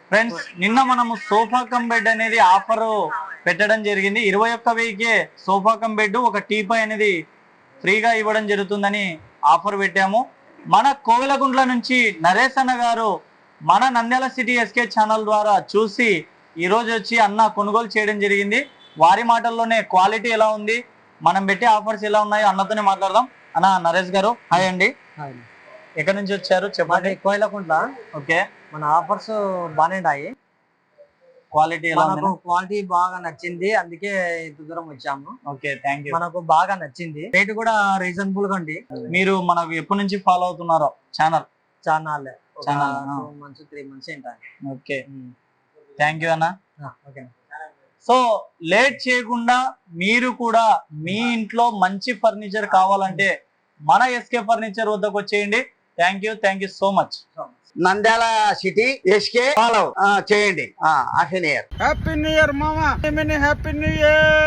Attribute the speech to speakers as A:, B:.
A: Friends నిన్న మనము sofa cum bed అనేది ఆఫర్ పెట్టడం జరిగింది. 21,000కే సోఫా కమ్ బెడ్ ఒక టీపాయ్ అనేది ఫ్రీగా ఇవ్వడం జరుగుతుందని ఆఫర్ పెట్టాము. మన కోవెలగుంట్ల నుంచి నరేష్ అన్న గారు మన నంద్యాల సిటీ ఎస్కే ఛానల్ ద్వారా చూసి ఈరోజు వచ్చి అన్న కొనుగోలు చేయడం జరిగింది. వారి మాటల్లోనే క్వాలిటీ ఎలా ఉంది, మనం పెట్టే ఆఫర్స్ ఎలా ఉన్నాయో అన్నతోనే మాట్లాడదాం. అన్న నరేష్ గారు హాయ్ అండి. ఎక్కడి నుంచి వచ్చారు చెప్పండి?
B: కోయిలకుంట్ల.
A: ఓకే,
B: మన ఆఫర్స్ బాగానే ఉన్నాయి.
A: క్వాలిటీ ఎలా ఉంది?
B: మనకు క్వాలిటీ బాగా నచ్చింది, అందుకే ఇంత దూరం వచ్చాము.
A: Okay, thank you.
B: మనకు బాగా నచ్చింది, రేట్ కూడా రీజనబుల్ గా ఉంది.
A: మీరు మనకు ఎప్పటి నుంచి ఫాలో అవుతున్నారో channel?
B: Channel
A: channel
B: 2 months 3 months ఏంటాయి.
A: ఓకే, థ్యాంక్ యూ అన్న.
B: ఓకే,
A: సో లేట్ చేయకుండా మీరు కూడా మీ ఇంట్లో మంచి ఫర్నిచర్ కావాలంటే మన ఎస్కే ఫర్నిచర్ వద్దకు వచ్చేయండి. Thank you so much.
C: Nandyal city SK follow చేయండి. Happy new year.
D: Happy new year మామా. Happy new year.